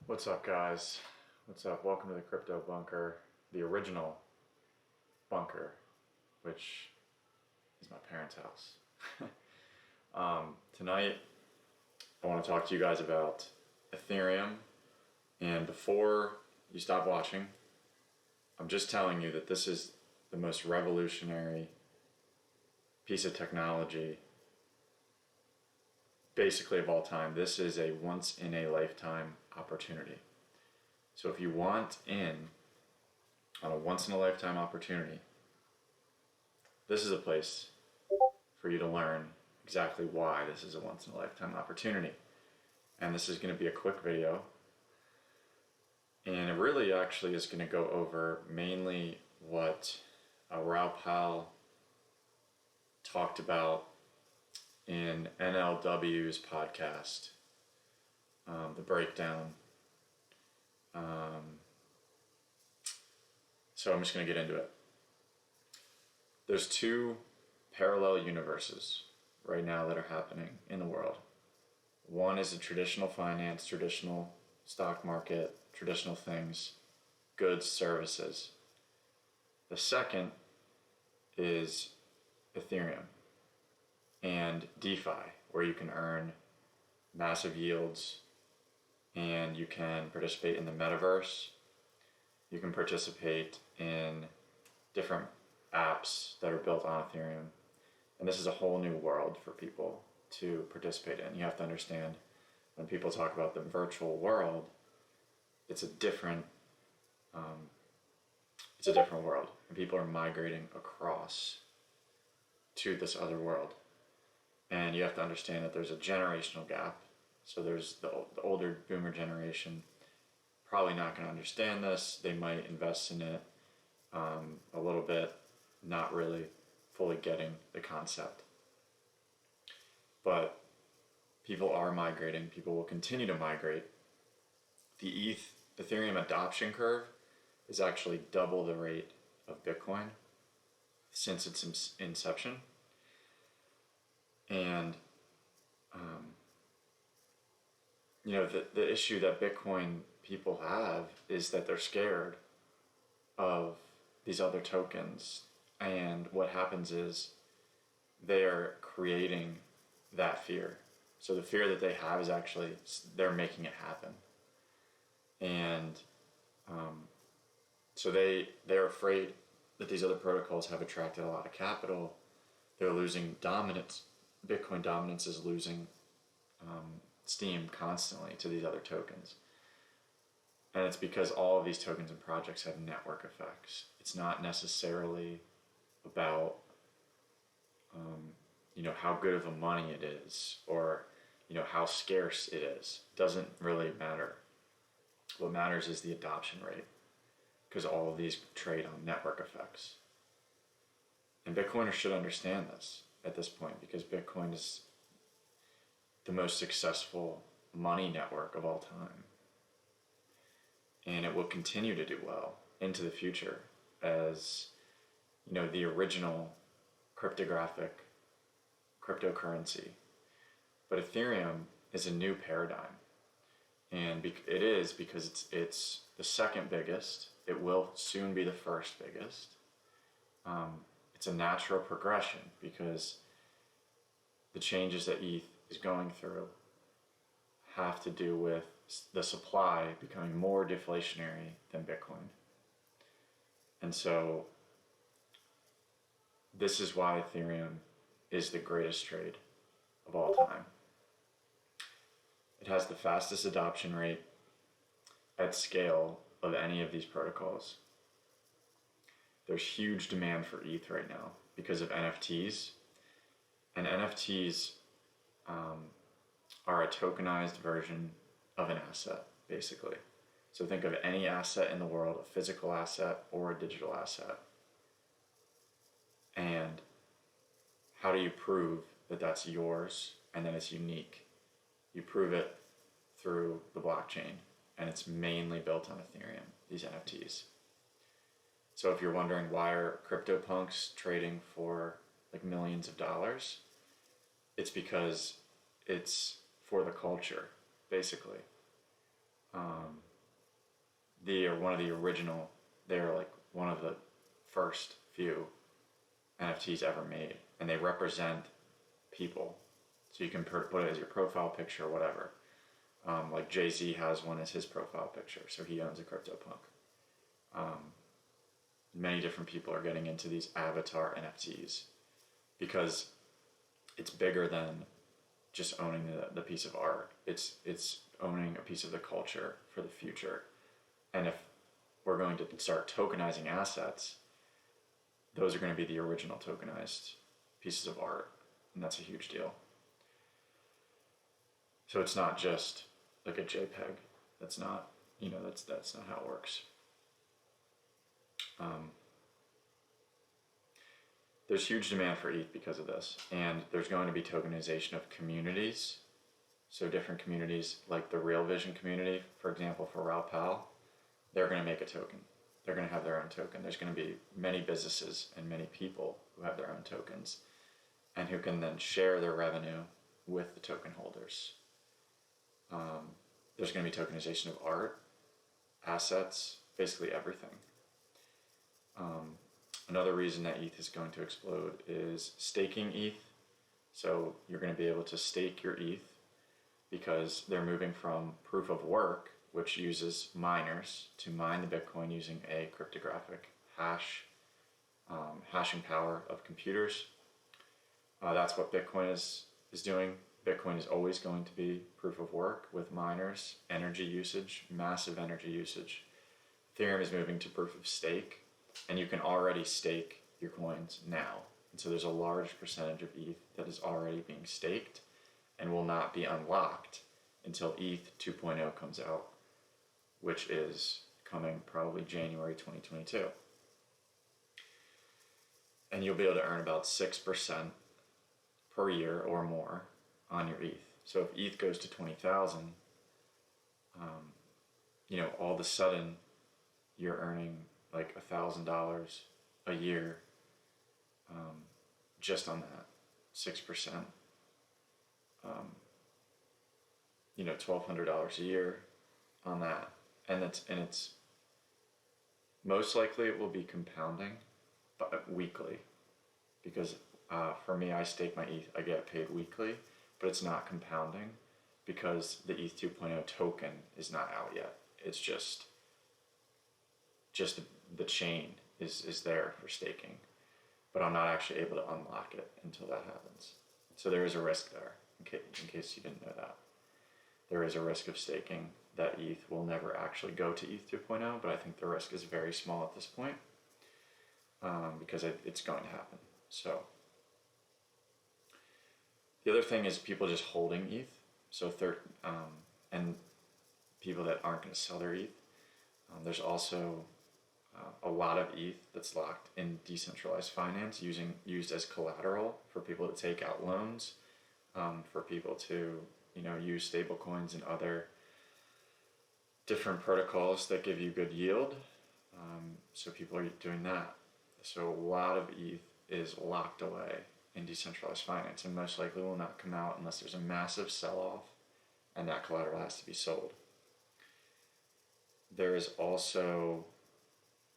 What's up, guys? What's up? Welcome to the Crypto Bunker, the original bunker, which is my parents' house. Tonight, I want to talk to you guys about Ethereum. And before you stop watching, I'm just telling you that this is the most revolutionary piece of technology, basically, of all time. This is a once in a lifetime opportunity. So if you want in on a once in a lifetime opportunity, this is a place for you to learn exactly why this is a once in a lifetime opportunity. And this is going to be a quick video. And it really actually is going to go over mainly what Raoul Pal talked about in NLW's podcast, the breakdown. So I'm just going to get into it. There's two parallel universes right now that are happening in the world. One is the traditional finance, traditional stock market, traditional things, goods, services. The second is Ethereum and DeFi, where you can earn massive yields and you can participate in the metaverse. You can participate in different apps that are built on Ethereum. And this is a whole new world for people to participate in. You have to understand, when people talk about the virtual world, it's a different world, and people are migrating across to this other world. And you have to understand that there's a generational gap. So there's the older boomer generation probably not going to understand this. They might invest in it a little bit, not really fully getting the concept. But people are migrating. People will continue to migrate. The Ethereum adoption curve is actually double the rate of Bitcoin since its inception. And the issue that Bitcoin people have is that they're scared of these other tokens. And what happens is they are creating that fear. So the fear that they have is actually, they're making it happen. And so they're afraid that these other protocols have attracted a lot of capital. They're losing dominance. Bitcoin dominance is losing steam constantly to these other tokens. And it's because all of these tokens and projects have network effects. It's not necessarily about how good of a money it is, or how scarce it is. It doesn't really matter. What matters is the adoption rate, because all of these trade on network effects. And Bitcoiners should understand this at this point, because Bitcoin is the most successful money network of all time. And it will continue to do well into the future as, the original cryptographic cryptocurrency. But Ethereum is a new paradigm. And it is because it's the second biggest. It will soon be the first biggest. It's a natural progression because the changes that ETH is going through have to do with the supply becoming more deflationary than Bitcoin. And so this is why Ethereum is the greatest trade of all time. It has the fastest adoption rate at scale of any of these protocols. There's huge demand for ETH right now because of NFTs. And NFTs are a tokenized version of an asset, basically. So think of any asset in the world, a physical asset or a digital asset. And how do you prove that that's yours and that it's unique? You prove it through the blockchain, and it's mainly built on Ethereum, these NFTs. So if you're wondering why are CryptoPunks trading for like millions of dollars, it's because it's for the culture, basically. Um, they are one of the original. They're like one of the first few NFTs ever made, and they represent people. So you can put it as your profile picture or whatever. Like Jay-Z has one as his profile picture, so he owns a CryptoPunk. Many different people are getting into these avatar NFTs because it's bigger than just owning the piece of art. It's owning a piece of the culture for the future. And if we're going to start tokenizing assets, those are going to be the original tokenized pieces of art, and that's a huge deal. So it's not just like a JPEG. That's not, that's not how it works. There's huge demand for ETH because of this, and there's going to be tokenization of communities. So different communities, like the Real Vision community, for example, for Raoul, they're going to make a token. They're going to have their own token. There's going to be many businesses and many people who have their own tokens and who can then share their revenue with the token holders. There's going to be tokenization of art, assets, basically everything. Another reason that ETH is going to explode is staking ETH. So you're going to be able to stake your ETH because they're moving from proof of work, which uses miners to mine the Bitcoin using a cryptographic hashing power of computers. That's what Bitcoin is doing. Bitcoin is always going to be proof of work with miners, energy usage, massive energy usage. Ethereum is moving to proof of stake, and you can already stake your coins now. And so there's a large percentage of ETH that is already being staked and will not be unlocked until ETH 2.0 comes out, which is coming probably January 2022. And you'll be able to earn about 6% per year or more on your ETH. So if ETH goes to 20,000, all of a sudden you're earning like $1,000 a year just on that 6%. $1,200 a year on that, and it's most likely it will be compounding, but weekly, because for me, I stake my ETH, I get paid weekly, but it's not compounding because the ETH 2.0 token is not out yet. It's just the chain is there for staking, but I'm not actually able to unlock it until that happens. So there is a risk there, in case you didn't know that. There is a risk of staking that ETH will never actually go to ETH 2.0, but I think the risk is very small at this point because it's going to happen. So the other thing is people just holding ETH. So and people that aren't going to sell their ETH. There's also a lot of ETH that's locked in decentralized finance, used as collateral for people to take out loans, for people to use stable coins and other different protocols that give you good yield. So people are doing that. So a lot of ETH is locked away in decentralized finance and most likely will not come out unless there's a massive sell-off and that collateral has to be sold. There is also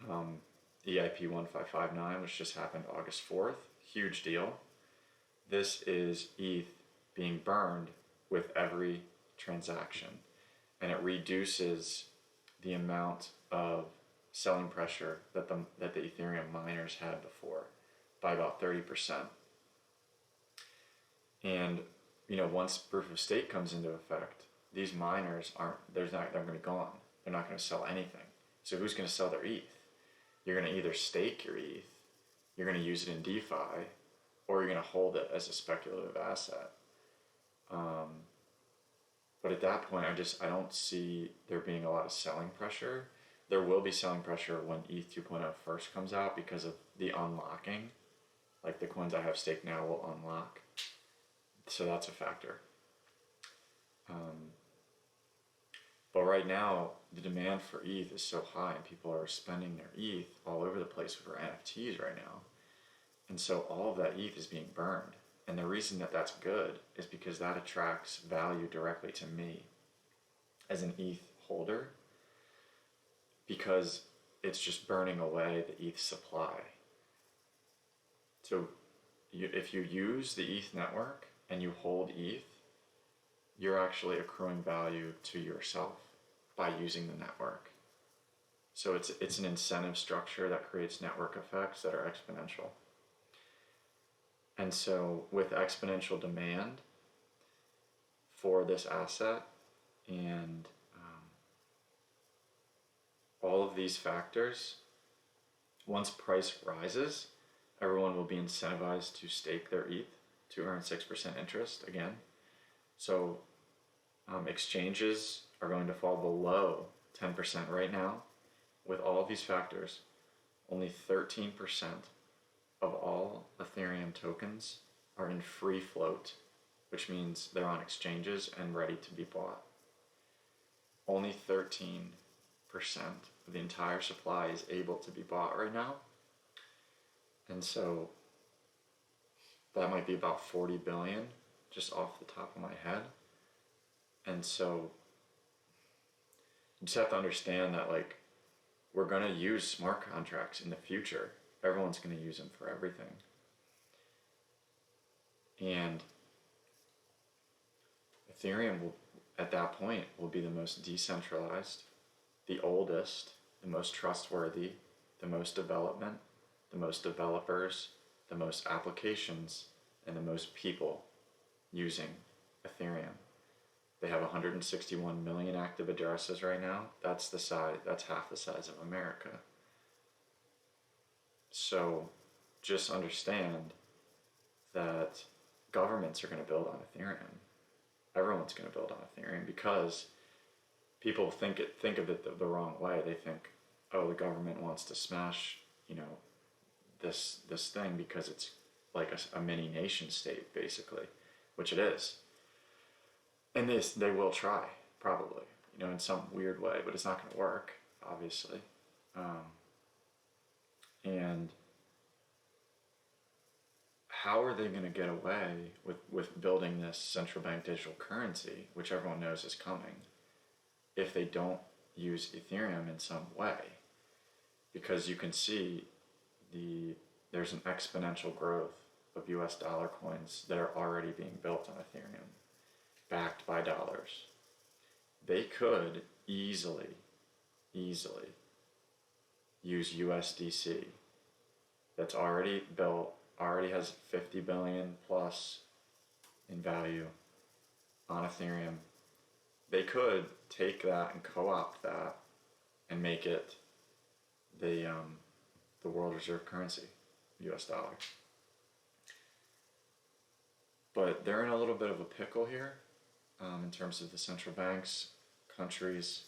EIP 1559, which just happened August 4th. Huge deal. This is ETH being burned with every transaction, and it reduces the amount of selling pressure that the Ethereum miners had before by about 30%. And once proof of stake comes into effect, these miners they're going to be gone. They're not going to sell anything. So who's going to sell their ETH? You're going to either stake your ETH, you're going to use it in DeFi, or you're going to hold it as a speculative asset. But at that point, I don't see there being a lot of selling pressure. There will be selling pressure when ETH 2.0 first comes out because of the unlocking. Like the coins I have staked now will unlock. So that's a factor. But right now, the demand for ETH is so high and people are spending their ETH all over the place for NFTs right now. And so all of that ETH is being burned. And the reason that that's good is because that attracts value directly to me as an ETH holder because it's just burning away the ETH supply. So if you use the ETH network and you hold ETH, you're actually accruing value to yourself by using the network. So it's an incentive structure that creates network effects that are exponential. And so with exponential demand for this asset and all of these factors, once price rises, everyone will be incentivized to stake their ETH to earn 6% interest again. So exchanges are going to fall below 10% right now. With all of these factors, only 13% of all Ethereum tokens are in free float, which means they're on exchanges and ready to be bought. Only 13% of the entire supply is able to be bought right now. And so that might be about 40 billion just off the top of my head. And so you just have to understand that, like, we're going to use smart contracts in the future. Everyone's going to use them for everything. And Ethereum will, at that point, will be the most decentralized, the oldest, the most trustworthy, the most development, the most developers, the most applications, and the most people using Ethereum. They have 161 million active addresses right now. That's the size, that's half the size of America. So just understand that governments are going to build on Ethereum. Everyone's going to build on Ethereum because people think of it the wrong way. They think, oh, the government wants to smash, this thing because it's like a mini nation state, basically, which it is. And they will try, probably, in some weird way, but it's not going to work, obviously. And how are they going to get away with building this central bank digital currency, which everyone knows is coming, if they don't use Ethereum in some way? Because you can see there's an exponential growth of US dollar coins that are already being built on Ethereum, backed by dollars. They could easily use USDC that's already built, already has 50 billion plus in value on Ethereum. They could take that and co-opt that and make it the world reserve currency, US dollar. But they're in a little bit of a pickle here in terms of the central banks, countries,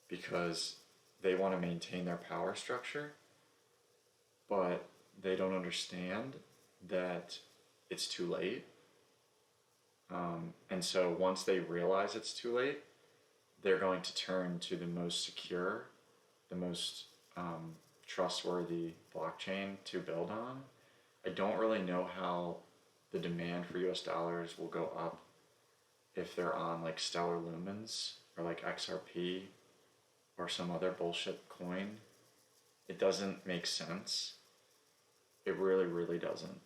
because they want to maintain their power structure, but they don't understand that it's too late. And so once they realize it's too late, they're going to turn to the most secure, the most trustworthy blockchain to build on. I don't really know how the demand for US dollars will go up if they're on like Stellar Lumens or like XRP or some other bullshit coin. It doesn't make sense. It really, really doesn't.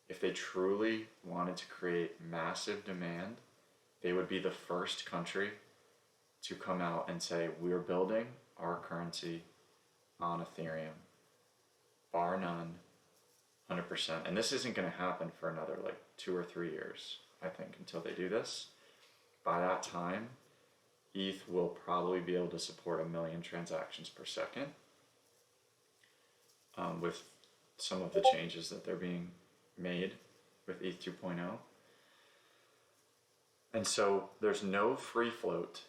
If they truly wanted to create massive demand, they would be the first country to come out and say, we're building our currency on Ethereum, bar none, 100%. And this isn't going to happen for another like 2 or 3 years, I think, until they do this. By that time, ETH will probably be able to support 1 million transactions per second with some of the changes that they're being made with ETH 2.0. And so there's no free float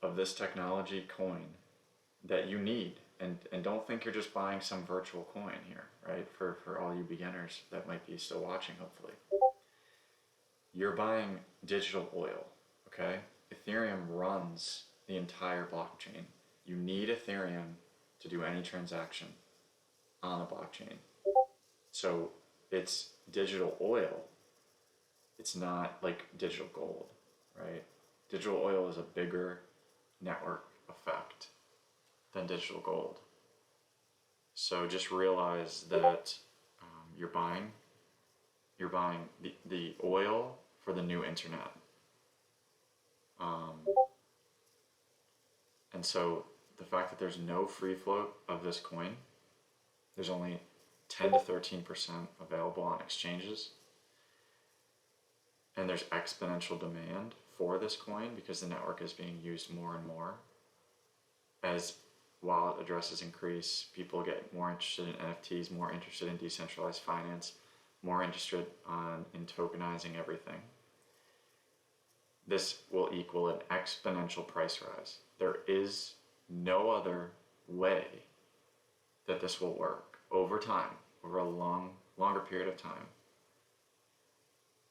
of this technology coin that you need. And don't think you're just buying some virtual coin here, right? For all you beginners that might be still watching, hopefully. You're buying digital oil, okay? Ethereum runs the entire blockchain. You need Ethereum to do any transaction on a blockchain. So it's digital oil. It's not like digital gold, right? Digital oil is a bigger network effect than digital gold. So just realize that you're buying the oil for the new internet. And so the fact that there's no free float of this coin, there's only 10 to 13% available on exchanges, and there's exponential demand for this coin because the network is being used more and more. As wallet addresses increase, people get more interested in NFTs, more interested in decentralized finance, more interested in tokenizing everything. This will equal an exponential price rise. There is no other way that this will work over time, over a longer period of time,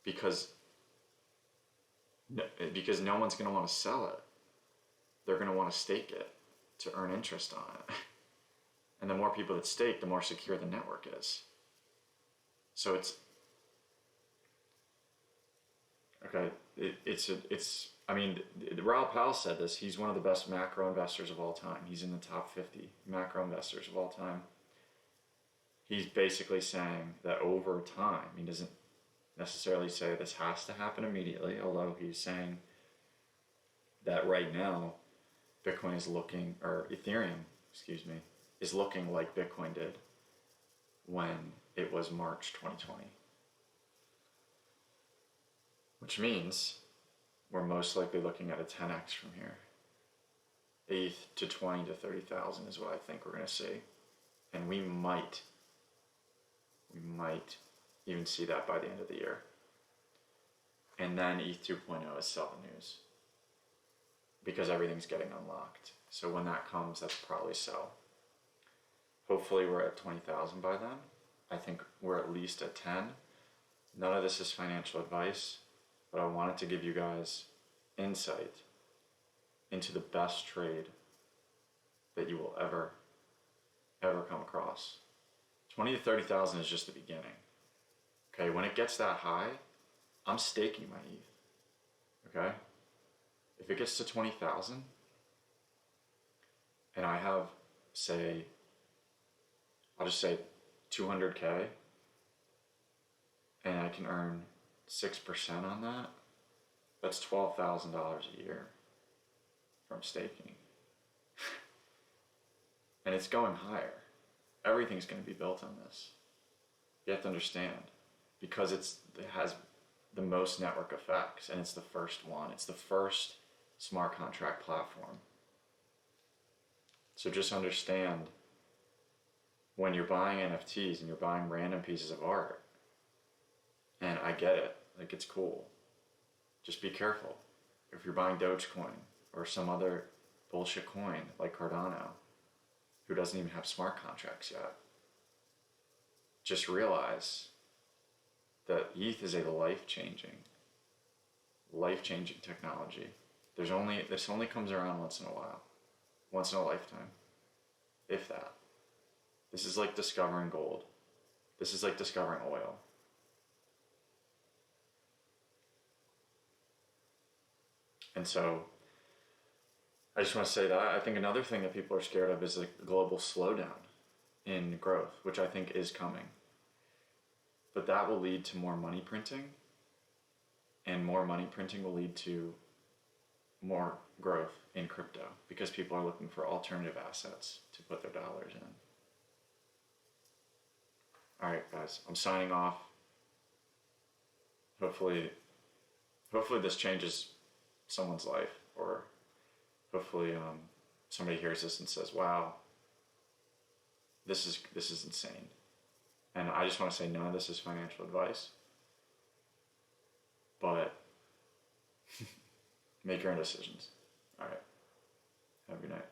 because no one's going to want to sell it. They're going to want to stake it to earn interest on it. And the more people that stake, the more secure the network is. So it's okay. I mean, Raoul Pal said this. He's one of the best macro investors of all time. He's in the top 50 macro investors of all time. He's basically saying that over time, he doesn't necessarily say this has to happen immediately, although he's saying that right now, Bitcoin is looking, or Ethereum, is looking like Bitcoin did when it was March 2020. Which means we're most likely looking at a 10x from here. ETH to 20 to 30,000 is what I think we're going to see. And we might even see that by the end of the year. And then ETH 2.0 is sell the news, because everything's getting unlocked. So when that comes, that's probably sell. Hopefully we're at 20,000 by then. I think we're at least at 10. None of this is financial advice, but I wanted to give you guys insight into the best trade that you will ever come across. 20 to 30,000 is just the beginning. Okay, when it gets that high, I'm staking my ETH. Okay? If it gets to 20,000 and I have, I'll just say 200K, and I can earn 6% on that, that's $12,000 a year from staking. And it's going higher. Everything's going to be built on this. You have to understand, because it has the most network effects, and it's the first one. It's the first smart contract platform. So just understand, when you're buying NFTs and you're buying random pieces of art, and I get it, like, it's cool, just be careful. If you're buying Dogecoin or some other bullshit coin like Cardano, who doesn't even have smart contracts yet, just realize that ETH is a life-changing technology. This only comes around once in a while, once in a lifetime, if that. This is like discovering gold. This is like discovering oil. And so I just want to say that I think another thing that people are scared of is like the global slowdown in growth, which I think is coming. But that will lead to more money printing, and more money printing will lead to more growth in crypto, because people are looking for alternative assets to put their dollars in. All right, guys, I'm signing off. Hopefully this changes someone's life, or hopefully somebody hears this and says, wow, this is insane. And I just want to say, none of this is financial advice, but make your own decisions. All right, have a good night.